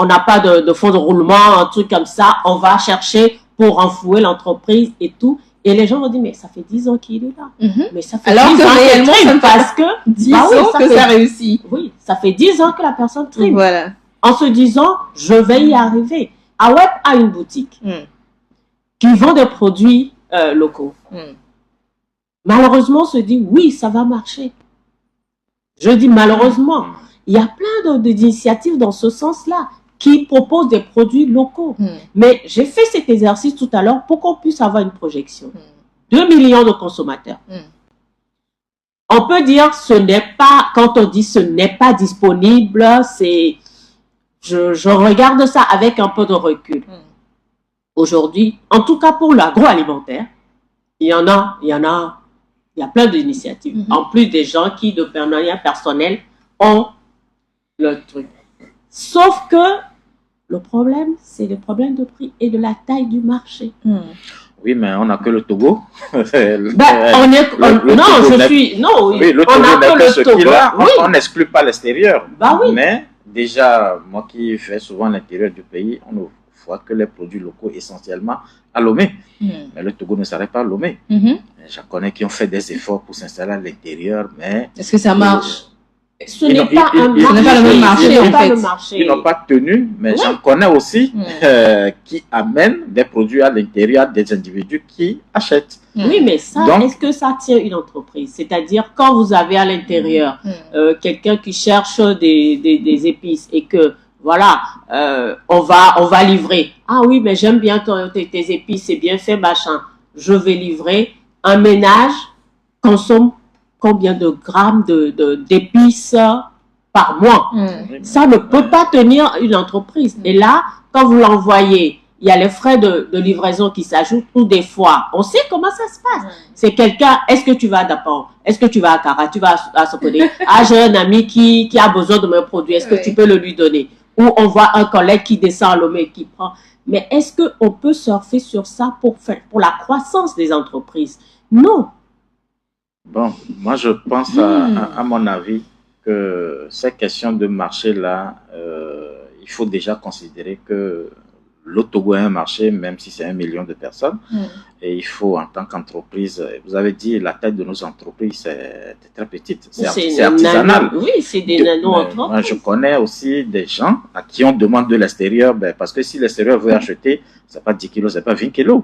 n'a pas de fonds de roulement, un truc comme ça, on va chercher pour renflouer l'entreprise et tout. Et les gens vont dire, mais ça fait 10 ans qu'il est là. Mais ça fait alors 10 que ans réellement, ça parce que 10 ans que ça réussit. Oui, ça fait 10 ans que la personne trime. Voilà. En se disant, je vais y arriver. AWEP a une boutique qui vend des produits locaux. Malheureusement, on se dit, oui, ça va marcher. Je dis malheureusement. Il y a plein d'initiatives dans ce sens-là qui proposent des produits locaux. Mais j'ai fait cet exercice tout à l'heure pour qu'on puisse avoir une projection. 2 millions de consommateurs. On peut dire, ce n'est pas, quand on dit ce n'est pas disponible, c'est, je regarde ça avec un peu de recul. Aujourd'hui, en tout cas pour l'agroalimentaire, il y a plein d'initiatives. En plus des gens qui, de manière personnelle, ont le truc. Sauf que le problème, c'est le problème de prix et de la taille du marché. Oui, mais on n'a que le Togo. Non, je suis... Non, oui, le Togo n'a que ce qu'il a. On n'exclut pas l'extérieur. Bah oui. Mais déjà, moi qui fais souvent l'intérieur du pays, on ne voit que les produits locaux essentiellement à Lomé. Mais le Togo ne s'arrête pas à Lomé. Je connais qui ont fait des efforts pour s'installer à l'intérieur, mais... Est-ce que ça marche? Ce n'est pas le même marché, en fait. Ils n'ont pas tenu, mais j'en connais aussi qui amènent des produits à l'intérieur des individus qui achètent. Oui, mais ça, est-ce que ça tient une entreprise? C'est-à-dire, quand vous avez à l'intérieur quelqu'un qui cherche des épices et que, voilà, on va livrer. Ah oui, mais j'aime bien tes épices, c'est bien fait, machin. Je vais livrer. Un ménage consomme combien de grammes d'épices par mois. Ça ne peut pas tenir une entreprise. Et là, quand vous l'envoyez, il y a les frais de livraison qui s'ajoutent, ou des fois, on sait comment ça se passe. C'est quelqu'un, est-ce que tu vas à Dapao? Est-ce que tu vas à Kara? Tu vas à Sokone? Ah, j'ai un ami qui a besoin de mes produits, est-ce que tu peux le lui donner? Ou on voit un collègue qui descend à Lomé et qui prend. Mais est-ce qu'on peut surfer sur ça pour la croissance des entreprises? Non. Bon, moi je pense à mon avis que ces questions de marché-là, il faut déjà considérer que le Togo est un marché, même si c'est 1 million de personnes. Et il faut, en tant qu'entreprise, vous avez dit, la taille de nos entreprises, c'est très petite. C'est artisanal. Oui, c'est des nano-entreprises. Moi, je connais aussi des gens à qui on demande de l'extérieur, parce que si l'extérieur veut acheter, c'est pas 10 kilos, c'est pas 20 kilos.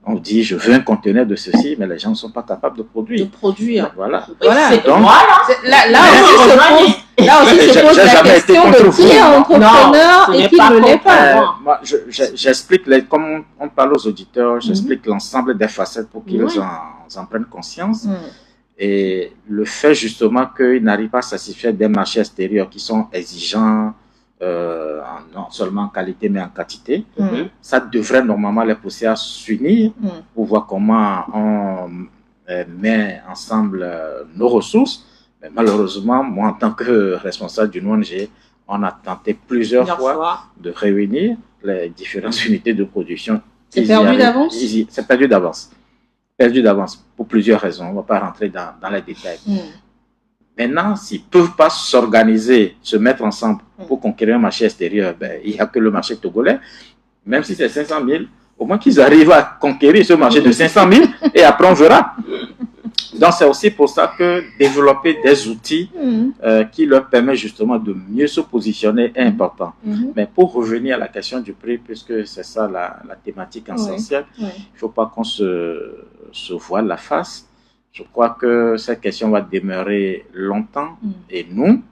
On dit, je veux un conteneur de ceci, mais les gens ne sont pas capables de produire. Voilà. Donc, là aussi se pose la question de qui est entrepreneur et qui ne l'est pas. Moi, j'explique, comme on parle aux auditeurs, j'explique l'ensemble des facettes pour qu'ils en prennent conscience. Et le fait justement qu'ils n'arrivent pas à satisfaire des marchés extérieurs qui sont exigeants, non seulement en qualité mais en quantité, ça devrait normalement les pousser à s'unir pour voir comment on met ensemble nos ressources. Mais malheureusement, moi en tant que responsable d'une ONG, on a tenté plusieurs fois de réunir les différentes unités de production. C'est perdu d'avance? C'est perdu d'avance. Perdu d'avance pour plusieurs raisons. On ne va pas rentrer dans les détails. Maintenant, s'ils ne peuvent pas s'organiser, se mettre ensemble pour conquérir un marché extérieur, il n'y a que le marché togolais. Même si c'est 500 000, au moins qu'ils arrivent à conquérir ce marché de 500 000 et après on verra. Donc, c'est aussi pour ça que développer des outils qui leur permettent justement de mieux se positionner est important. Mais pour revenir à la question du prix, puisque c'est ça la thématique essentielle, il ne faut pas qu'on se voile la face. Je crois que cette question va demeurer longtemps. Et nous,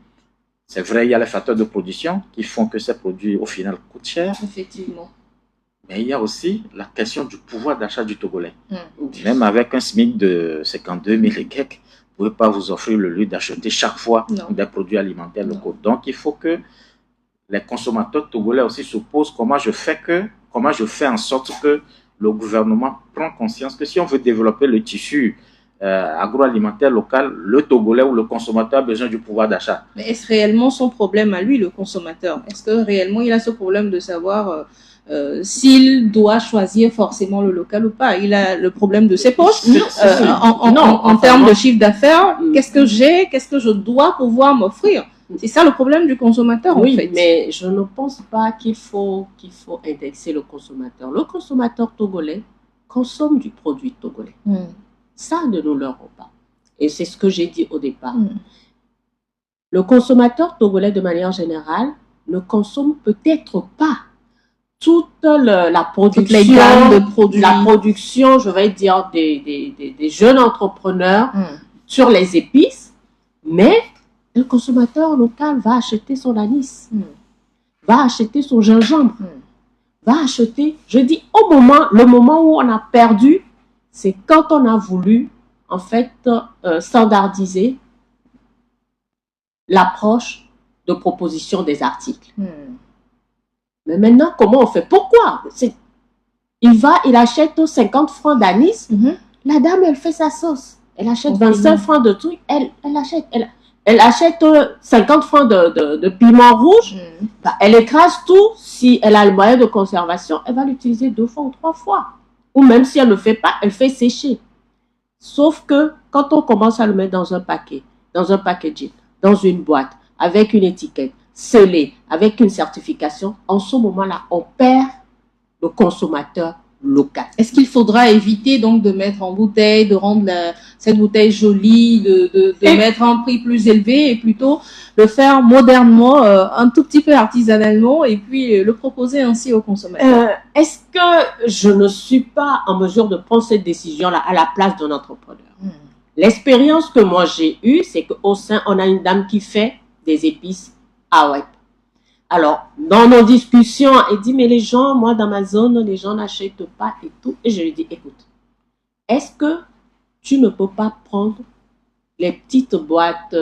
c'est vrai, il y a les facteurs de production qui font que ces produits, au final, coûtent cher. Effectivement. Mais il y a aussi la question du pouvoir d'achat du Togolais. Même avec un SMIC de 52 000 et quelques, vous ne pouvez pas vous offrir le luxe d'acheter chaque fois des produits alimentaires locaux. Donc, il faut que les consommateurs togolais aussi se posent comment je fais en sorte que le gouvernement prend conscience que si on veut développer le tissu agroalimentaire local, le Togolais ou le consommateur a besoin du pouvoir d'achat. Mais est-ce réellement son problème à lui, le consommateur? Est-ce que réellement il a ce problème de savoir s'il doit choisir forcément le local ou pas? Il a le problème de ses poches. En termes de chiffre d'affaires, qu'est-ce que j'ai? Qu'est-ce que je dois pouvoir m'offrir? C'est ça le problème du consommateur, en fait. Mais je ne pense pas qu'il faut indexer le consommateur. Le consommateur togolais consomme du produit togolais. Ça, ne nous leurrons pas. Et c'est ce que j'ai dit au départ. Le consommateur togolais, de manière générale, ne consomme peut-être pas toute la production, toutes les gammes de produits. La production, je vais dire, des jeunes entrepreneurs sur les épices, mais le consommateur local va acheter son anis, va acheter son gingembre, va acheter, je dis, le moment où on a perdu, c'est quand on a voulu, en fait, standardiser l'approche de proposition des articles. Mais maintenant, comment on fait? Pourquoi? il achète 50 francs d'anis. La dame, elle fait sa sauce. Elle achète 25 francs de trucs. Elle achète 50 francs de piment rouge. Bah, elle écrase tout. Si elle a le moyen de conservation, elle va l'utiliser 2 fois ou 3 fois. Ou même si elle ne le fait pas, elle fait sécher. Sauf que quand on commence à le mettre dans un paquet, dans un packaging, dans une boîte, avec une étiquette, scellée, avec une certification, en ce moment-là, on perd le consommateur local. Est-ce qu'il faudra éviter donc de mettre en bouteille, de rendre cette bouteille jolie, de mettre un prix plus élevé et plutôt le faire modernement, un tout petit peu artisanalement et puis le proposer ainsi aux consommateurs? Est-ce que je ne suis pas en mesure de prendre cette décision-là à la place d'un entrepreneur? L'expérience que moi j'ai eue, c'est qu'au sein, on a une dame qui fait des épices AOEP. Alors, dans nos discussions, elle dit, mais les gens, moi, dans ma zone, les gens n'achètent pas et tout. Et je lui dis, écoute, est-ce que tu ne peux pas prendre les petites boîtes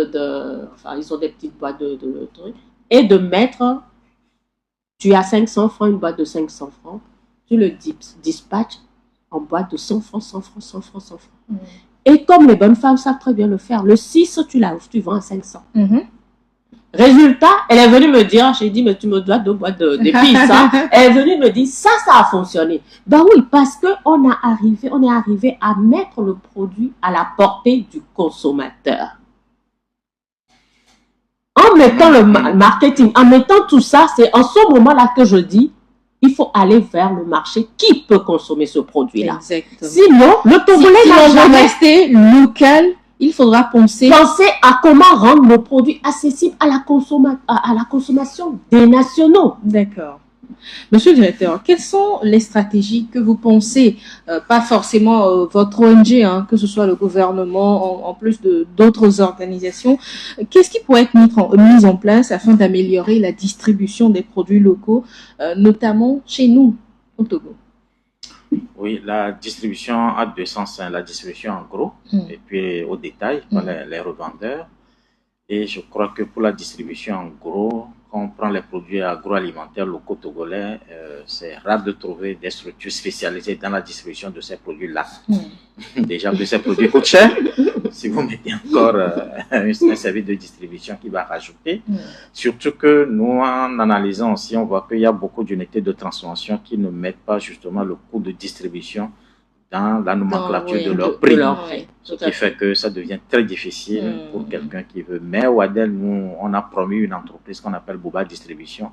enfin, ils ont des petites boîtes de trucs, et de mettre, tu as 500 francs, une boîte de 500 francs, tu le dispatches en boîte de 100 francs, 100 francs, 100 francs, 100 francs. Et comme les bonnes femmes savent très bien le faire, le 6, tu l'as, tu vends à 500. Résultat, elle est venue me dire, j'ai dit, mais tu me dois 2 boîtes d'épices, hein. Elle est venue me dire, ça a fonctionné. Ben oui, parce qu'on est arrivé à mettre le produit à la portée du consommateur. En mettant le marketing, en mettant tout ça, c'est en ce moment-là que je dis, il faut aller vers le marché qui peut consommer ce produit-là. Sinon, le Togolais n'a jamais resté local. Il faudra penser à comment rendre le produit accessible à la consommation des nationaux. D'accord. Monsieur le directeur, quelles sont les stratégies que vous pensez, pas forcément votre ONG, hein, que ce soit le gouvernement, en plus d'autres organisations, qu'est-ce qui pourrait être mis en place afin d'améliorer la distribution des produits locaux, notamment chez nous, au Togo? Oui, la distribution a 2 sens, hein, la distribution en gros et puis au détail par les revendeurs. Et je crois que pour la distribution en gros, quand on prend les produits agroalimentaires locaux togolais, c'est rare de trouver des structures spécialisées dans la distribution de ces produits-là. Déjà que ces produits coûtent cher, si vous mettez encore un service de distribution qui va rajouter, surtout que nous, en analysant aussi, on voit qu'il y a beaucoup d'unités de transformation qui ne mettent pas justement le coût de distribution dans la nomenclature de leur prix. Ce qui fait que ça devient très difficile pour quelqu'un qui veut. Mais au Adel, nous, on a promis une entreprise qu'on appelle Boba Distribution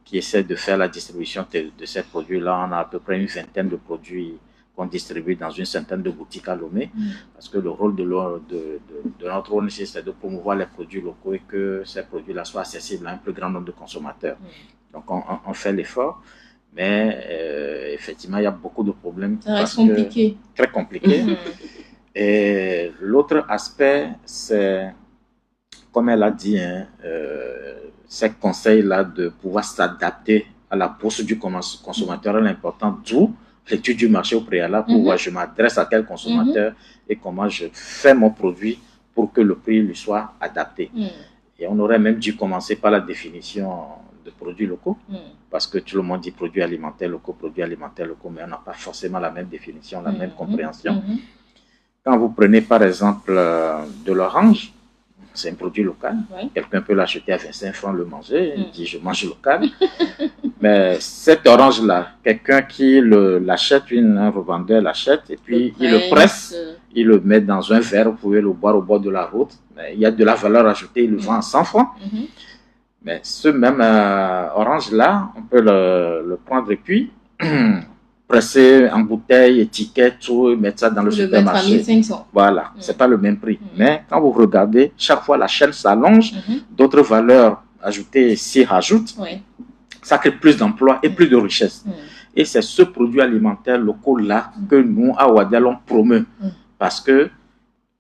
qui essaie de faire la distribution de ces produits-là. On a à peu près une vingtaine de produits qu'on distribue dans une centaine de boutiques à Lomé. Parce que le rôle de notre ONG, c'est de promouvoir les produits locaux et que ces produits-là soient accessibles à un plus grand nombre de consommateurs. Donc, on fait l'effort. Mais effectivement, il y a beaucoup de problèmes. Ça reste compliqué. Très compliqué. Et l'autre aspect, c'est, comme elle a dit, hein, ces conseils-là de pouvoir s'adapter à la bourse du consommateur est important, d'où l'étude du marché au préalable pour voir je m'adresse à quel consommateur et comment je fais mon produit pour que le prix lui soit adapté. Et on aurait même dû commencer par la définition de produits locaux, parce que tout le monde dit produits alimentaires locaux, mais on n'a pas forcément la même définition, la même compréhension. Quand vous prenez par exemple de l'orange, c'est un produit local. Quelqu'un peut l'acheter à 25 francs, le manger, il dit je mange local. Mais cette orange-là, quelqu'un qui l'achète, un revendeur l'achète, et puis il le presse, il le met dans un verre, vous pouvez le boire au bord de la route. Mais il y a de la valeur ajoutée, il le vend à 100 francs. Mais ce même orange-là, on peut le prendre et puis presser en bouteille, étiquette, tout, mettre ça dans le supermarché. 1500. Voilà, c'est pas le même prix. Mais quand vous regardez, chaque fois la chaîne s'allonge, d'autres valeurs ajoutées s'y rajoutent. Ça crée plus d'emplois et plus de richesses. Et c'est ce produit alimentaire local-là que nous, à Ouadel, on promeut. Parce que,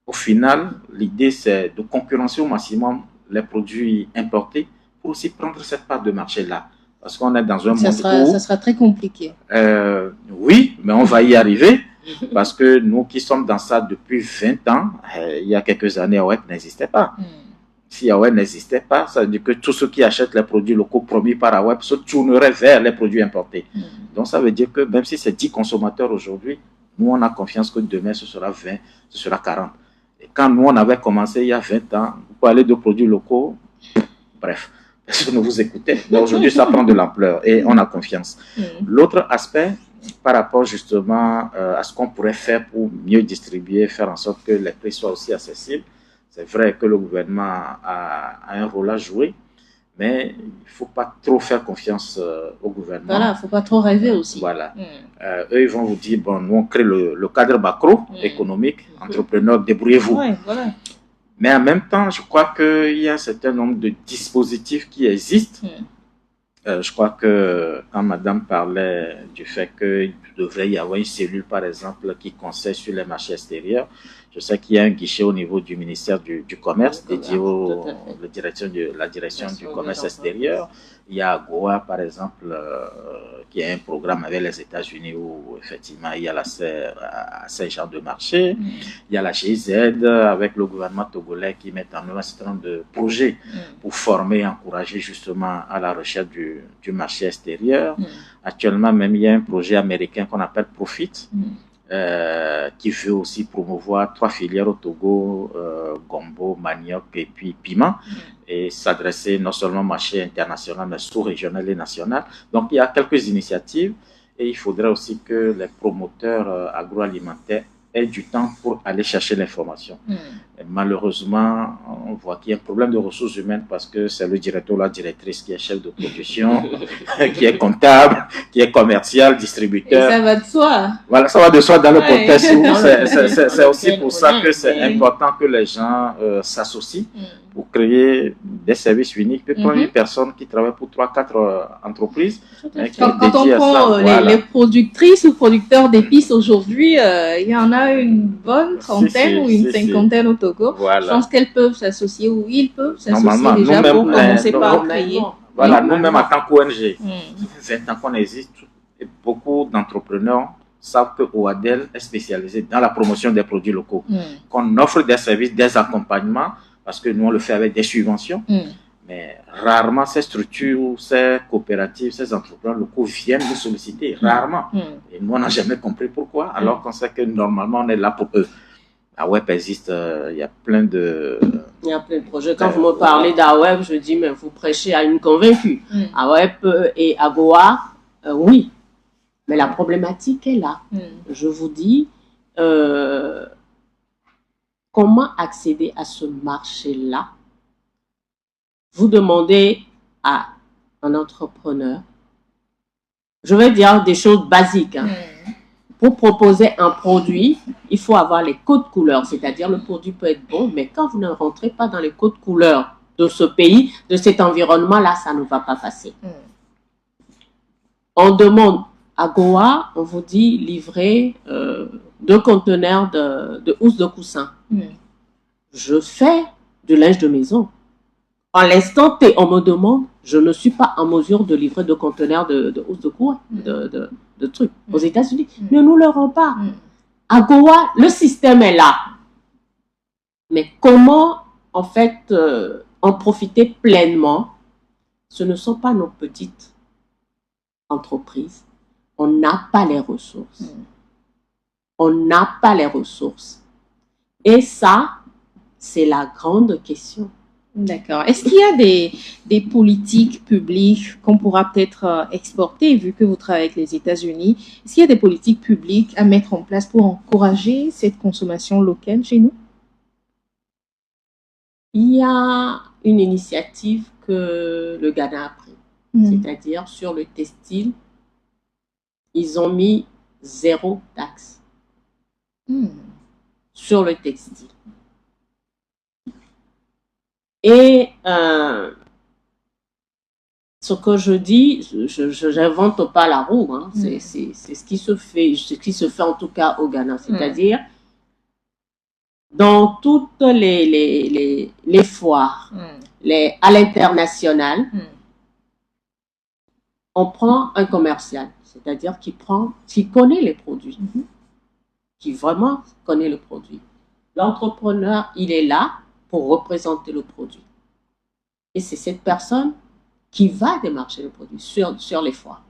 au final, l'idée, c'est de concurrencer au maximum les produits importés pour aussi prendre cette part de marché-là. Parce qu'on est dans un monde où... Ça sera très compliqué. Oui, mais on va y arriver. Parce que nous qui sommes dans ça depuis 20 ans, il y a quelques années, OEP n'existait pas. Si AOEP n'existait pas, ça veut dire que tous ceux qui achètent les produits locaux promis par AOEP se tourneraient vers les produits importés. Donc ça veut dire que même si c'est 10 consommateurs aujourd'hui, nous on a confiance que demain ce sera 20, ce sera 40. Et quand nous on avait commencé il y a 20 ans, vous parlez de produits locaux, bref, personne ne vous écoutait. Mais aujourd'hui ça prend de l'ampleur et on a confiance. L'autre aspect, par rapport justement à ce qu'on pourrait faire pour mieux distribuer, faire en sorte que les prix soient aussi accessibles. C'est vrai que le gouvernement a un rôle à jouer, mais il ne faut pas trop faire confiance au gouvernement. Voilà, il ne faut pas trop rêver aussi. Voilà. Eux, ils vont vous dire, bon, nous, on crée le cadre macroéconomique, entrepreneurs, débrouillez-vous. Ouais, voilà. Mais en même temps, je crois qu'il y a un certain nombre de dispositifs qui existent. Je crois que quand madame parlait du fait qu'il devrait y avoir une cellule, par exemple, qui conseille sur les marchés extérieurs, je sais qu'il y a un guichet au niveau du ministère du Commerce dédié à la direction du commerce extérieur. Il y a AGOA, par exemple, qui a un programme avec les États-Unis où, effectivement, il y a à ces genres de marché. Il y a la GIZ avec le gouvernement togolais qui met en œuvre un certain nombre de projets pour former et encourager justement à la recherche du marché extérieur. Actuellement, même, il y a un projet américain qu'on appelle Profit, qui veut aussi promouvoir 3 filières au Togo, gombo, manioc et puis piment, et s'adresser non seulement au marché international, mais sous-régional et national. Donc, il y a quelques initiatives et il faudrait aussi que les promoteurs agroalimentaires aient du temps pour aller chercher l'information. Malheureusement, on voit qu'il y a un problème de ressources humaines parce que c'est le directeur ou la directrice qui est chef de production, qui est comptable, qui est commercial, distributeur. Et ça va de soi. Voilà, ça va de soi dans le contexte où c'est aussi pour ça que c'est important que les gens s'associent pour créer des services uniques. Peut prendre une personne qui travaille pour 3-4 entreprises. Quand on prend les productrices ou producteurs d'épices aujourd'hui, il y en a une bonne trentaine ou une cinquantaine au Togo. Voilà. Je pense qu'elles peuvent s'associer ou ils peuvent s'associer déjà pour commencer par créer. Voilà, nous-mêmes en tant qu'ONG, ça fait 20 ans qu'on existe et beaucoup d'entrepreneurs savent que OADEL est spécialisé dans la promotion des produits locaux. Qu'on offre des services, des accompagnements, parce que nous on le fait avec des subventions. Mais rarement ces structures, ces coopératives, ces entrepreneurs locaux viennent nous solliciter, rarement. Et nous on n'a jamais compris pourquoi, alors qu'on sait que normalement on est là pour eux. AOEP existe, il y a plein de... Il y a plein de projets. Quand vous me parlez d'AOEP, je dis, mais vous prêchez à une convaincue. AOEP et AGOA, oui. Mais la problématique est là. Je vous dis, comment accéder à ce marché-là? Vous demandez à un entrepreneur, je vais dire des choses basiques, pour proposer un produit, il faut avoir les codes couleurs, c'est-à-dire le produit peut être bon, mais quand vous ne rentrez pas dans les codes couleurs de ce pays, de cet environnement-là, ça ne va pas passer. On demande à Goa, on vous dit livrer 2 conteneurs de housse de coussin. Je fais du linge de maison. En l'instant T, on me demande, je ne suis pas en mesure de livrer 2 conteneurs de housse de cour, de trucs aux États-Unis. Ne nous le rend pas. À Goa, le système est là. Mais comment, en fait, en profiter pleinement? Ce ne sont pas nos petites entreprises. On n'a pas les ressources. On n'a pas les ressources. Et ça, c'est la grande question. D'accord. Est-ce qu'il y a des politiques publiques qu'on pourra peut-être exporter, vu que vous travaillez avec les États-Unis? Est-ce qu'il y a des politiques publiques à mettre en place pour encourager cette consommation locale chez nous? Il y a une initiative que le Ghana a prise, c'est-à-dire sur le textile, ils ont mis 0 taxe sur le textile. Et ce que je dis, je n'invente pas la roue, c'est ce qui se fait en tout cas au Ghana, c'est-à-dire dans toutes les foires, à l'international, on prend un commercial, c'est-à-dire qui connaît les produits, qui vraiment connaît le produit. L'entrepreneur, il est là pour représenter le produit. Et c'est cette personne qui va démarcher le produit sur les foires.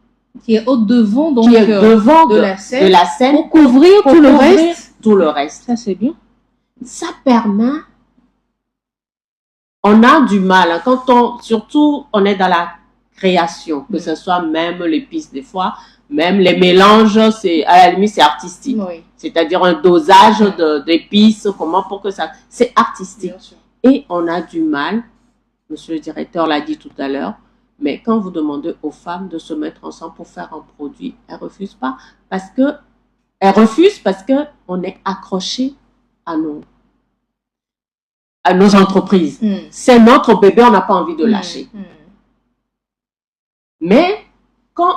Qui est au-devant donc, qui est devant de la scène pour couvrir tout le reste. Tout le reste. Ça, c'est bien. Ça permet... On a du mal, hein, surtout on est dans la création, que ce soit même l'épice des fois, même les mélanges, à la limite c'est artistique. Oui. C'est-à-dire un dosage d'épices, comment pour que ça... C'est artistique. Et on a du mal, monsieur le directeur l'a dit tout à l'heure, mais quand vous demandez aux femmes de se mettre ensemble pour faire un produit, elles refusent pas parce que on est accroché à nos entreprises. C'est notre bébé, on n'a pas envie de lâcher. Mais quand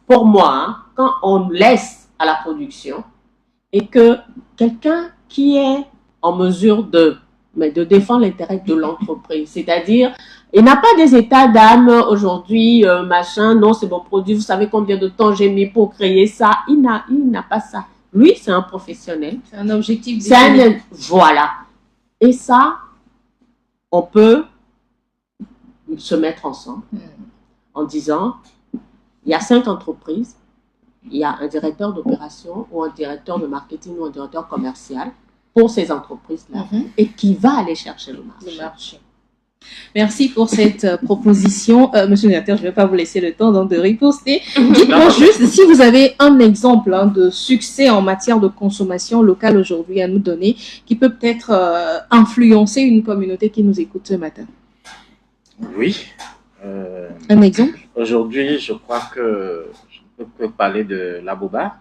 pour moi, hein, quand on laisse à la production et que quelqu'un qui est en mesure de défendre l'intérêt de l'entreprise, c'est-à-dire, il n'a pas des états d'âme aujourd'hui, machin, non, c'est mon produit, vous savez combien de temps j'ai mis pour créer ça. Il n'a pas ça. Lui, c'est un professionnel. C'est un objectif. Voilà. Et ça, on peut se mettre ensemble en disant, il y a 5 entreprises, il y a un directeur d'opération ou un directeur de marketing ou un directeur commercial pour ces entreprises-là et qui va aller chercher le marché. Merci pour cette proposition. Monsieur le directeur, je ne vais pas vous laisser le temps de riposter. Dites-moi juste si vous avez un exemple de succès en matière de consommation locale aujourd'hui à nous donner qui peut peut-être influencer une communauté qui nous écoute ce matin. Oui. Un exemple? Aujourd'hui, je crois que je peux parler de la Boba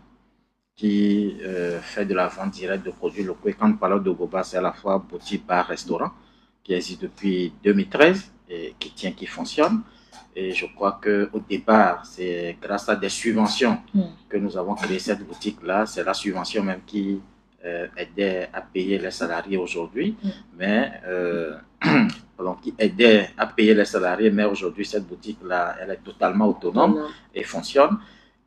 qui fait de la vente directe de produits locaux. Et quand nous parlons de Boba, c'est à la fois boutique, bar, restaurant, qui existe depuis 2013 et qui fonctionne. Et je crois qu'au départ, c'est grâce à des subventions que nous avons créé cette boutique-là. C'est la subvention même qui aidait à payer les salariés aujourd'hui, mais qui aidait à payer les salariés. Mais aujourd'hui, cette boutique-là, elle est totalement autonome et fonctionne.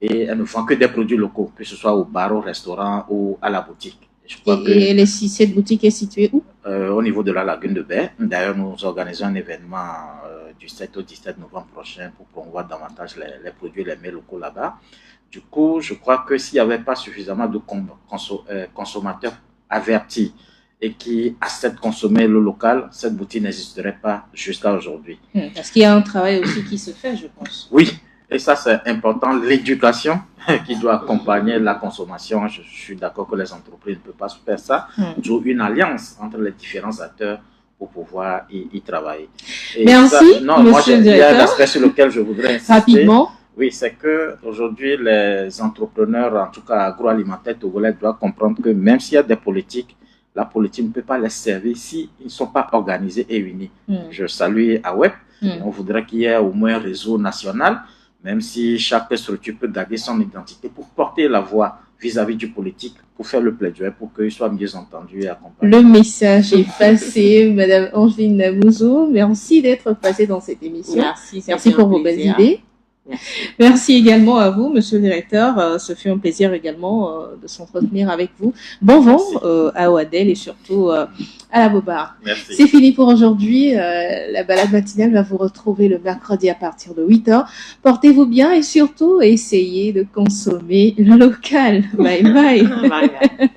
Et elle ne vend que des produits locaux, que ce soit au bar, au restaurant ou à la boutique. Cette boutique est située où? Au niveau de la lagune de Baie. D'ailleurs, nous organisons un événement du 7 au 17 novembre prochain pour promouvoir davantage les produits, les mets locaux là-bas. Du coup, je crois que s'il n'y avait pas suffisamment de consommateurs avertis et qui acceptent de consommer le local, cette boutique n'existerait pas jusqu'à aujourd'hui. Parce qu'il y a un travail aussi qui se fait, je pense. Oui. Et ça, c'est important, l'éducation qui doit accompagner la consommation. Je suis d'accord que les entreprises ne peuvent pas faire ça. Il faut une alliance entre les différents acteurs pour pouvoir y travailler. Et merci, monsieur le directeur. Il y a un aspect sur lequel je voudrais insister. Rapidement. Oui, c'est qu'aujourd'hui, les entrepreneurs, en tout cas agroalimentaires togolais, doivent comprendre que même s'il y a des politiques, la politique ne peut pas les servir s'ils ne sont pas organisés et unis. Je salue AWEP. On voudrait qu'il y ait au moins un réseau national, même si chaque structure peut garder son identité pour porter la voix vis-à-vis du politique, pour faire le plaidoyer, pour qu'il soit mieux entendu et accompagné. Le message est passé, Madame Angeline Namouzo. Merci d'être passée dans cette émission. Merci pour vos belles idées. Merci également à vous, monsieur le directeur. Ce fut un plaisir également de s'entretenir avec vous. Bon vent à Ouadel et surtout à la Boba. C'est fini pour aujourd'hui. La balade matinale va vous retrouver le mercredi à partir de 8h. Portez-vous bien et surtout essayez de consommer le local. Bye bye. Bye bye.